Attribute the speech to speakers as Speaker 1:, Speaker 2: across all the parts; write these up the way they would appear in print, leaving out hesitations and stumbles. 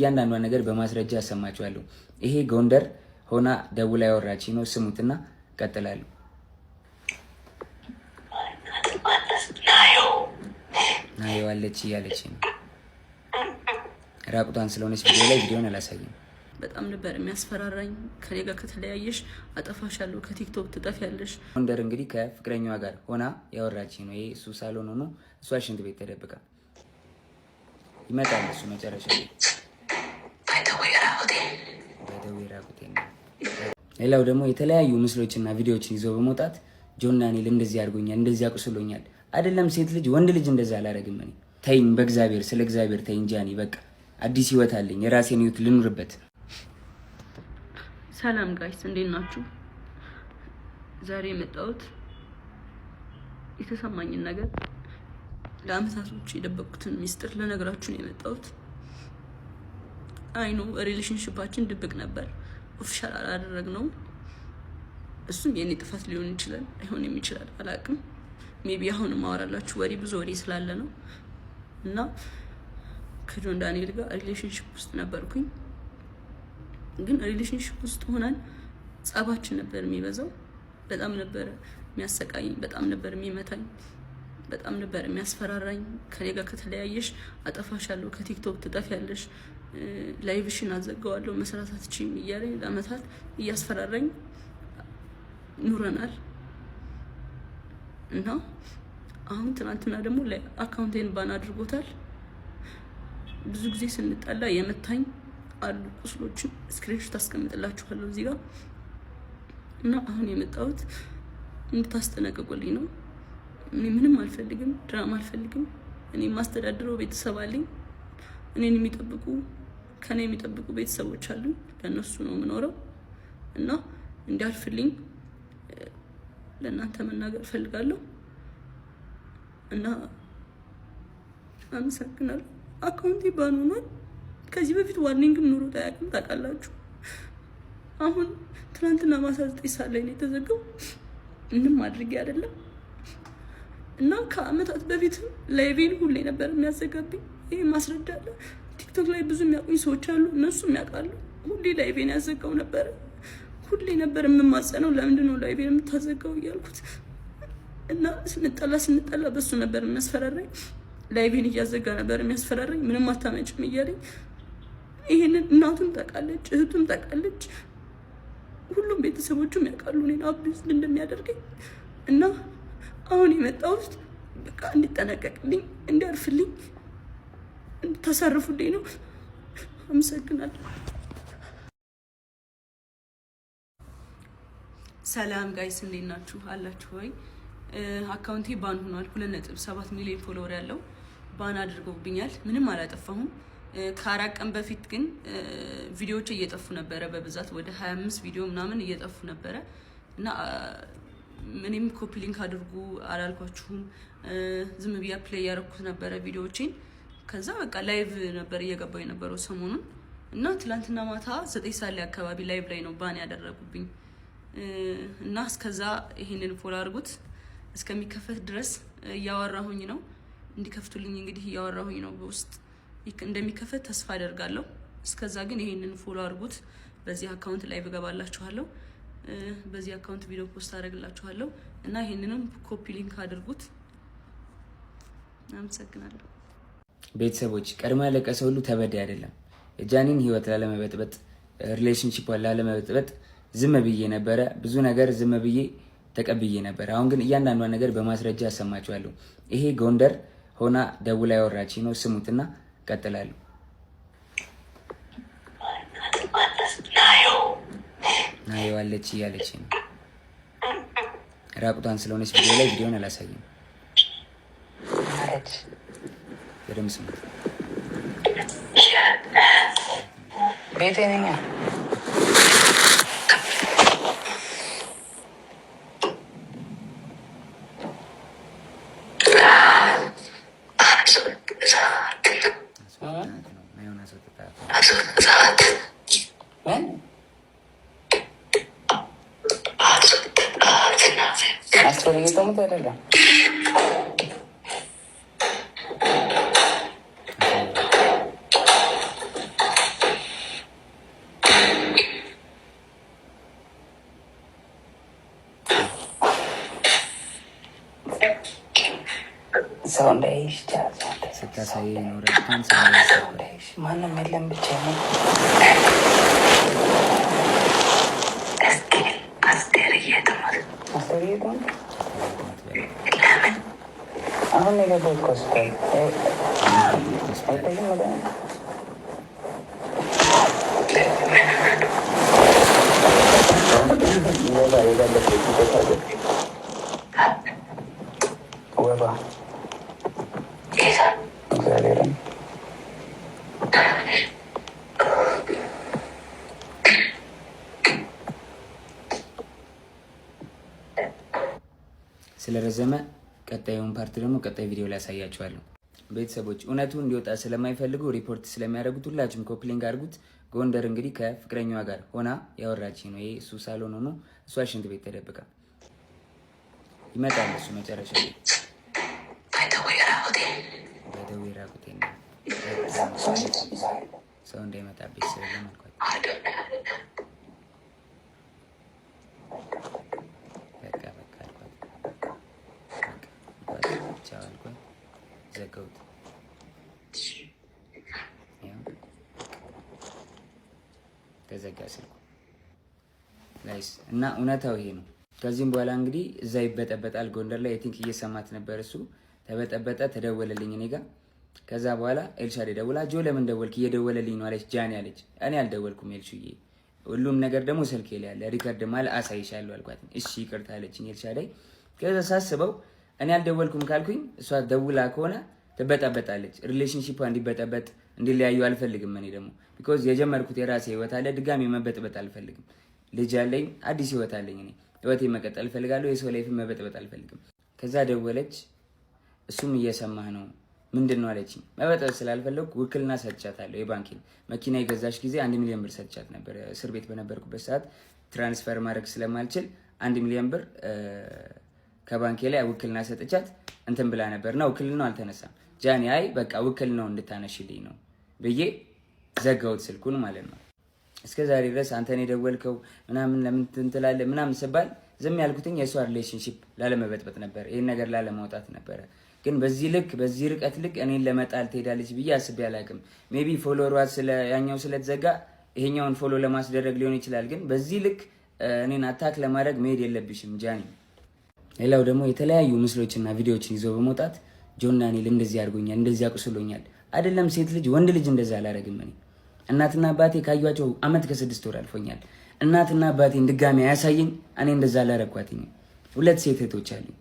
Speaker 1: እያንዳንዷ ነገር በማስረጃ ያሰማችኋለሁ። ይሄ ጎንደር ሆና ደውላ ያወራች ነው። ስሙትና ቀጥላለሁ። ናየው አለች እያለች ነው። ራቁቷን ስለሆነች ቪዲዮ ላይ ቪዲዮን አላሳየም።
Speaker 2: በጣም ነበር የሚያስፈራራኝ። ከኔ ጋር ከተለያየሽ አጠፋሻለሁ፣ ከቲክቶክ ትጠፊያለሽ።
Speaker 1: ጎንደር እንግዲህ ከፍቅረኛዋ ጋር ሆና ያወራች ነው። ይሄ እሱ ሳሎን ሆኖ እሷ ሽንት ቤት ተደብቃ ይመጣል። እሱ መጨረሻ ላይ ሌላው ደግሞ የተለያዩ ምስሎችና ቪዲዮዎችን ይዞ በመውጣት ጆን ዳንኤል እንደዚህ አድርጎኛል፣ እንደዚህ አቁስሎኛል። አይደለም ሴት ልጅ ወንድ ልጅ እንደዛ አላደርግም እኔ። ተይኝ፣ በእግዚአብሔር ስለ እግዚአብሔር ተይኝ ጃኒ። በቃ አዲስ ህይወት አለኝ፣ የራሴን ህይወት ልኑርበት።
Speaker 2: ሰላም ጋይስ፣ እንዴት ናችሁ? ዛሬ የመጣሁት የተሰማኝን ነገር ለአመታቶች የደበቁትን ሚስጥር ለነገራችሁ ነው የመጣሁት። አይ ኖ ሪሌሽንሺፓችን ድብቅ ነበር፣ ኦፊሻል አላደረግነው። እሱም የኔ ጥፋት ሊሆን ይችላል፣ አይሆንም ይችላል፣ አላውቅም። ሜቢ አሁን ማወራላችሁ ወሬ ብዙ ወሬ ስላለ ነው። እና ከጆን ዳንኤል ጋር ሪሌሽንሺፕ ውስጥ ነበርኩኝ። ግን ሪሌሽንሺፕ ውስጥ ሆነን ጸባችን ነበር የሚበዛው። በጣም ነበር የሚያሰቃየኝ፣ በጣም ነበር የሚመታኝ፣ በጣም ነበር የሚያስፈራራኝ። ከኔ ጋር ከተለያየሽ አጠፋሻለሁ፣ ከቲክቶክ ትጠፊያለሽ፣ ላይቭሽን አዘጋዋለሁ፣ መስራት አትችይም እያለኝ ለአመታት እያስፈራራኝ ኑረናል። እና አሁን ትናንትና ደግሞ አካውንቴን ባን አድርጎታል። ብዙ ጊዜ ስንጣላ የመታኝ አሉ ቁስሎችን ስክሪንሾት አስቀምጥላችኋለሁ እዚህ ጋር። እና አሁን የመጣሁት እንድታስጠነቅቁልኝ ነው። እኔ ምንም አልፈልግም፣ ድራማ አልፈልግም። እኔ ማስተዳድረው ቤተሰብ አለኝ። እኔን የሚጠብቁ ከኔ የሚጠብቁ ቤተሰቦች አሉኝ። ለነሱ ነው የምኖረው። እና እንዲያልፍልኝ ለእናንተ መናገር ፈልጋለሁ። እና አመሰግናለሁ። አካውንቴ ባን ሆኗል። ከዚህ በፊት ዋርኒንግም ኑሮ ታያቅም ታውቃላችሁ። አሁን ትናንትና ማታ 9 ሰዓት ላይ ነው የተዘጋው። ምንም አድርጌ አይደለም። እና ከአመታት በፊት ላይቬን ሁሌ ነበር የሚያዘጋብኝ። ይሄ ማስረዳለ። ቲክቶክ ላይ ብዙ የሚያውቁኝ ሰዎች አሉ፣ እነሱም ያውቃሉ። ሁሌ ላይቬን ያዘጋው ነበር። ሁሌ ነበር የምማጸነው፣ ለምንድን ነው ላይቬን የምታዘጋው እያልኩት። እና ስንጠላ በሱ ነበር የሚያስፈራራኝ። ላይቬን እያዘጋ ነበር የሚያስፈራራኝ። ምንም አታመጭም እያለኝ። ይሄንን እናቱም ታውቃለች፣ እህቱም ታውቃለች፣ ሁሉም ቤተሰቦቹም ያውቃሉ እኔን አቢዩዝ እንደሚያደርገኝ። እና አሁን የመጣሁት በቃ እንዲጠነቀቅልኝ፣ እንዲያርፍልኝ፣ እንድታሳርፉልኝ ነው። አመሰግናለሁ። ሰላም ጋይስ፣ እንዴት ናችሁ? አላችሁ ወይ? አካውንቴ ባን ሆኗል። 2.7 ሚሊዮን ፎሎወር ያለው ባን አድርገውብኛል። ምንም አላጠፋሁም። ከ4 ቀን በፊት ግን ቪዲዮዎች እየጠፉ ነበረ፣ በብዛት ወደ 25 ቪዲዮ ምናምን እየጠፉ ነበረ። እና ምንም ኮፒ ሊንክ አድርጉ አላልኳችሁም። ዝም ብያ ፕሌይ ያደረኩት ነበረ ቪዲዮዎችን። ከዛ በቃ ላይቭ ነበር እየገባው የነበረው ሰሞኑን። እና ትላንትና ማታ 9 ሰዓት ላይ አካባቢ ላይቭ ላይ ነው ባን ያደረጉብኝ። እና እስከዛ ይሄንን ፎሎ አድርጉት። እስከሚከፈት ድረስ እያወራሁኝ ነው። እንዲከፍቱልኝ እንግዲህ እያወራሁኝ ነው። በውስጥ እንደሚከፈት ተስፋ አደርጋለሁ። እስከዛ ግን ይሄንን ፎሎ አድርጉት። በዚህ አካውንት ላይ ብገባላችኋለሁ። በዚህ አካውንት ቪዲዮ ፖስት አደርግላችኋለሁ። እና ይሄንንም ኮፒ ሊንክ አድርጉት። አመሰግናለሁ።
Speaker 1: ቤተሰቦች ቀድሞ ያለቀሰ ሁሉ ተበዳይ አይደለም። ጃኒን ህይወት ላለመበጥበጥ፣ ሪሌሽንሺፑን ላለመበጥበጥ ዝም ብዬ ነበረ። ብዙ ነገር ዝም ብዬ ተቀብዬ ነበር። አሁን ግን እያንዳንዷ ነገር በማስረጃ ያሰማችኋለሁ። ይሄ ጎንደር ሆና ደውላ ያወራች ነው። ስሙትና ቀጥላለሁ። ናየው አለች እያለች ነው። ራቁቷን ስለሆነች ቪዲዮ ላይ ቪዲዮን አላሳየም። በደምብ ስሙት።
Speaker 3: ቤቴ ነኝ።
Speaker 4: estamos አይደለም Sound days,
Speaker 1: ስታሳይ ኖረን sound days.
Speaker 4: Mana melam bicara. Askeri itu. Aku ni dah cosplay. Apa yang ada? Apa? Kalian.
Speaker 1: ስለረዘመ ቀጣዩን ፓርት ደግሞ ቀጣይ ቪዲዮ ላይ ያሳያችኋለሁ። ቤተሰቦች እውነቱ እንዲወጣ ስለማይፈልጉ ሪፖርት ስለሚያደርጉት ሁላችሁም ኮፕሊንግ አድርጉት። ጎንደር እንግዲህ ከፍቅረኛዋ ጋር ሆና ያወራች ነው። ይሄ እሱ ሳሎን ሆኖ እሷ ሽንት ቤት ተደብቃ ይመጣል። እሱ መጨረሻ ላይ በደዌ ራቁቴ ነው ሰው እንዳይመጣብኝ ስለማልኳት ዘጋሁት። ተዘጋ ስልኩ ጋይስ እና እውነታው ይሄ ነው። ከዚህም በኋላ እንግዲህ እዛ ይበጠበጣል። ጎንደር ላይ ቲንክ እየሰማት ነበር። እሱ ተበጠበጠ፣ ተደወለልኝ እኔ ጋር። ከዛ በኋላ ኤልሻዴ ደውላ ጆ ለምን ደወልክ? እየደወለልኝ ነው አለች። ጃኒ አለች። እኔ አልደወልኩም ኤልሹዬ፣ ሁሉም ነገር ደግሞ ስልኬ ላይ ያለ ሪከርድ ማለ አሳይሻለሁ አልኳት። እሺ ይቅርታ አለችኝ ኤልሻዴ። ከዛ ሳስበው እኔ አልደወልኩም ካልኩኝ እሷ ደውላ ከሆነ ትበጣበጣለች። ሪሌሽንሺፕ እንዲበጠበጥ እንዲለያዩ አልፈልግም። እኔ ደግሞ ቢኮዝ የጀመርኩት የራሴ ህይወት አለ፣ ድጋሚ መበጥበጥ አልፈልግም። ልጅ አለኝ፣ አዲስ ህይወት አለኝ። እኔ ህይወቴ መቀጠል እፈልጋለሁ። የሰው ላይፍ መበጥበጥ አልፈልግም። ከዛ ደወለች። እሱም እየሰማህ ነው ምንድን ነው አለችኝ። መበጥበጥ ስላልፈለግኩ ውክልና ሰጥቻታለሁ። የባንኬን መኪና የገዛች ጊዜ 1 ሚሊዮን ብር ሰጥቻት ነበር። እስር ቤት በነበርኩበት ሰዓት ትራንስፈር ማድረግ ስለማልችል 1 ሚሊዮን ብር ከባንኬ ላይ ውክልና ሰጥቻት እንትን ብላ ነበር። ነው ውክልናው አልተነሳም። ጃኒ አይ በቃ ውክልናው እንድታነሽልኝ ነው ብዬ ዘጋሁት ስልኩን ማለት ነው። እስከ ዛሬ ድረስ አንተን የደወልከው ምናምን ለምን ትንትላለህ ምናምን ስባል ዝም ያልኩትኝ የሷ ሪሌሽንሺፕ ላለመበጥበጥ ነበር፣ ይሄን ነገር ላለማውጣት ነበር። ግን በዚህ ልክ በዚህ ርቀት ልክ እኔን ለመጣል ትሄዳለች ብዬ አስቤ አላውቅም። ሜቢ ፎሎወሯ ስለ ያኛው ስለተዘጋ ይሄኛውን ፎሎ ለማስደረግ ሊሆን ይችላል። ግን በዚህ ልክ እኔን አታክ ለማድረግ መሄድ የለብሽም ጃኒ። ሌላው ደግሞ የተለያዩ ምስሎችና ቪዲዮዎችን ይዞ በመውጣት ጆና ኔል እንደዚህ አድርጎኛል፣ እንደዚህ አቁስሎኛል። አይደለም ሴት ልጅ ወንድ ልጅ እንደዛ አላደርግም። እኔ እናትና አባቴ ካዩዋቸው አመት ከ6 ወር አልፎኛል። እናትና አባቴን ድጋሚ አያሳየኝ እኔ እንደዛ አላረኳትኝ። 2 ሴት እህቶች አሉኝ።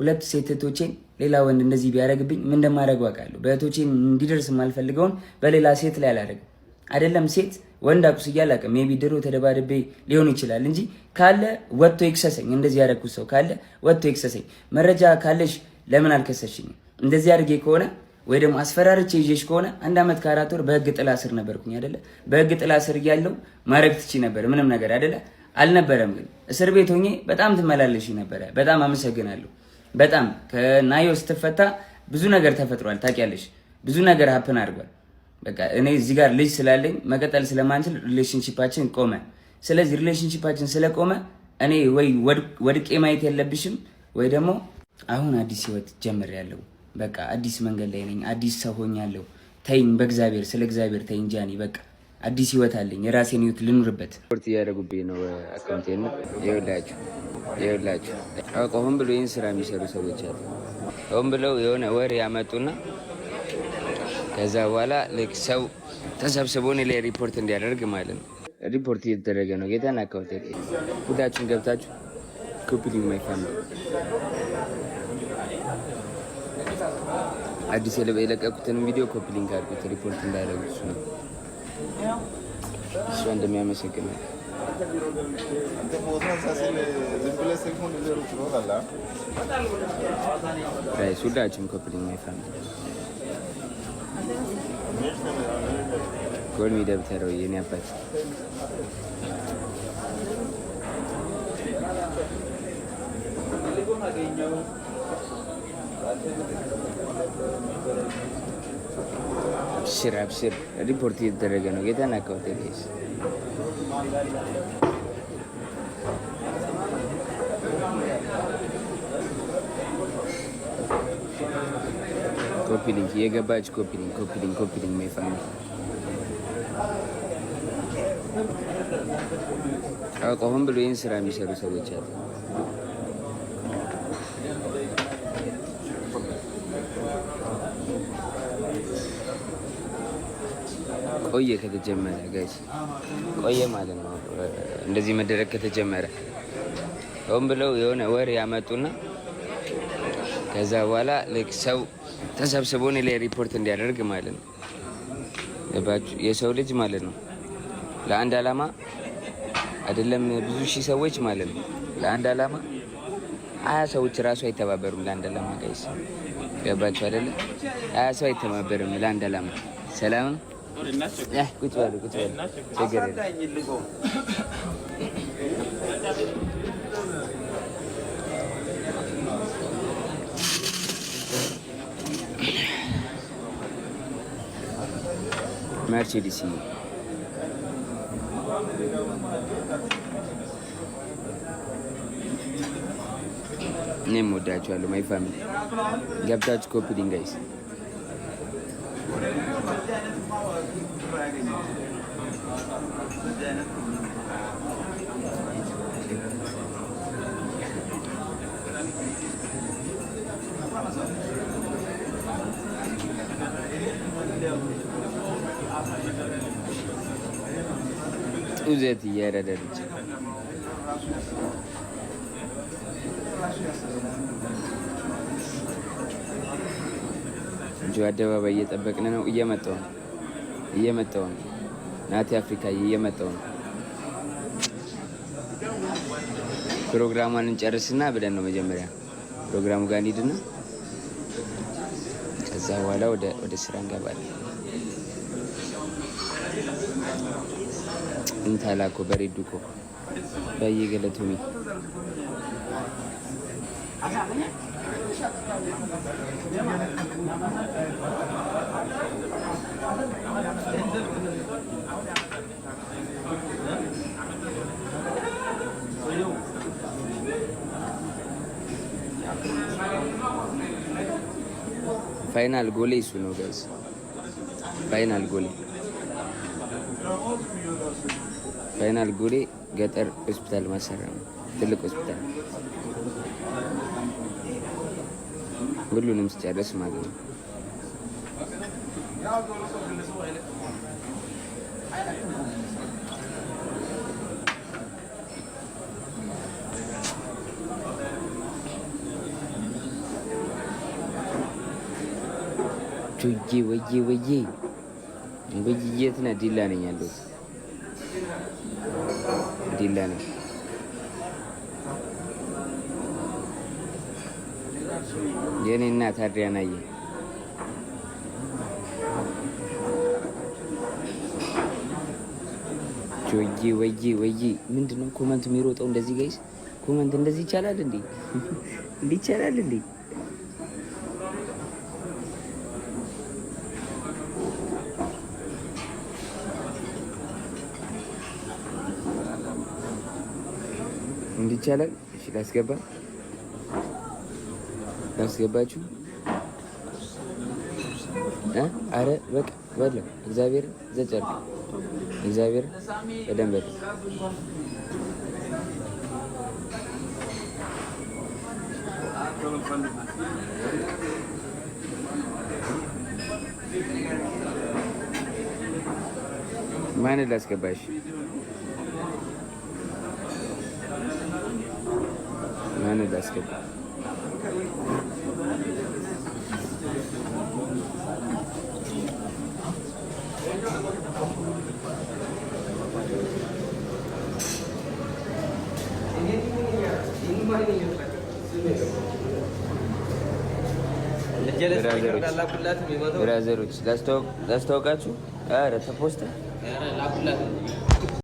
Speaker 1: 2 ሴት እህቶቼን ሌላ ወንድ እንደዚህ ቢያደርግብኝ ምን እንደማደርገው አውቃለሁ። በእህቶቼን እንዲደርስ የማልፈልገውን በሌላ ሴት ላይ አላደርግም። አይደለም ሴት ወንድ አቁስዬ አላውቅም። ሜቢ ድሮ ተደባድቤ ሊሆን ይችላል እንጂ ካለ ወጥቶ ይክሰሰኝ። እንደዚህ ያደረኩት ሰው ካለ ወጥቶ ይክሰሰኝ። መረጃ ካለሽ ለምን አልከሰሽኝም? እንደዚህ አድርጌ ከሆነ ወይ ደግሞ አስፈራርቼ ይዤሽ ከሆነ 1 አመት ከ4 ወር በህግ ጥላ ስር ነበርኩኝ አይደለ? በህግ ጥላ ስር እያለሁ ማድረግ ትቺ ነበር ምንም ነገር አይደለ? አልነበረም። ግን እስር ቤት ሆኜ በጣም ትመላለሽ ነበረ። በጣም አመሰግናለሁ። በጣም ከናዮ ስትፈታ ብዙ ነገር ተፈጥሯል። ታውቂያለሽ፣ ብዙ ነገር ሀፕን አድርጓል። በቃ እኔ እዚህ ጋር ልጅ ስላለኝ መቀጠል ስለማንችል ሪሌሽንሺፓችን ቆመ። ስለዚህ ሪሌሽንሺፓችን ስለቆመ እኔ ወይ ወድቄ ማየት የለብሽም ወይ ደግሞ አሁን አዲስ ህይወት ጀምሬያለሁ። በቃ አዲስ መንገድ ላይ ነኝ። አዲስ ሰው ሆኛለሁ። ተይኝ፣ በእግዚአብሔር ስለ እግዚአብሔር ተይኝ ጃኒ። በቃ አዲስ ህይወት አለኝ። የራሴን ህይወት ልኑርበት። ሪፖርት እያደረጉብኝ ነው አካውንቴን። ይኸውላችሁ አውቀው ሆን ብሎ ይህን ስራ የሚሰሩ ሰዎች አሉ። ሆን ብለው የሆነ ወሬ ያመጡና ከዛ በኋላ ልክ ሰው ተሰብስቦ እኔ ላይ ሪፖርት እንዲያደርግ ማለት ነው። ሪፖርት እየተደረገ ነው። ጌታን አካውንቴ ሁላችሁም ገብታችሁ ኮፒሊንግ ማይ ፋሚሊ አዲስ የለቀቁትን ቪዲዮ ኮፒሊንግ አድርጉት። ሪፖርት እንዳደረጉት እሱ ነው እሱ እንደሚያመሰግን ነው። ጋይስ ሁላችሁም ኮፒሊንግ ማይ ፋሚሊ ጎልሚ ደብተረው የኔ አባት አብሽር ሪፖርት እየተደረገ ነው። ጌታን አካውንት ጋይስ ኮፒ ሊንክ የገባች ኮፒ ሊንክ ማይ ፋሚሊ አቆም ብሎ ይህን ስራ የሚሰሩ ሰዎች አሉ። ቆየ ከተጀመረ ጋይስ ቆየ ማለት ነው። እንደዚህ መደረግ ከተጀመረ ሆን ብለው የሆነ ወሬ ያመጡና ከዛ በኋላ ልክ ሰው ተሰብስቦ እኔ ላይ ሪፖርት እንዲያደርግ ማለት ነው። ገባችሁ? የሰው ልጅ ማለት ነው ለአንድ አላማ አይደለም ብዙ ሺህ ሰዎች ማለት ነው ለአንድ አላማ 20 ሰዎች ራሱ አይተባበሩም ለአንድ አላማ ጋይስ። ገባችሁ አይደለ? 20 ሰው አይተባበሩም ለአንድ አላማ። ሰላም ነው። ቁጭ በሉ ችግር የለም። መርሴዲስ እኔም ወዳችኋለሁ ማይ ፋሚሊ። ገብታችሁ ኮፒ ሊንክ ጋይስ። ጡዘት እያረደች እንጂ አደባባይ እየጠበቅን ነው። እየመጣሁ ነው። ናቲ አፍሪካ እየመጣሁ ነው። ፕሮግራሟን እንጨርስና ብለን ነው መጀመሪያ ፕሮግራሙ ጋር እንሂድና ከዛ በኋላ ወደ ስራ እንገባለን። እንታላኮ በሬዱኮ በየገለቱሚ ፋይናል ጎሌ እሱ ነው ጋይስ። ፋይናል ጎሌ ገጠር ሆስፒታል ማሰራ ነው። ትልቅ ሆስፒታል ሁሉንም ስጨርስ ማለት ነው። ወዬ የት ነህ? ዲላ ነኝ ያለሁት። ዲላ ነኝ። የኔ እናት አድሪያናዬ ወዬ ምንድን ነው ኮመንት የሚሮጠው እንደዚህ ጋይስ? ኮመንት እንደዚህ ይቻላል እንዴ? እንዴ ይቻላል እንዴ? እንዲቻላል። እሺ ላስገባችሁ። አረ በቃ በለው እግዚአብሔር ዘጨር እግዚአብሔር በደንብ ማንን ላስገባሽ? ማንን ላስገባ? ብራዘሮች ላስተዋውቃችሁ። ኧረ ተፖስተ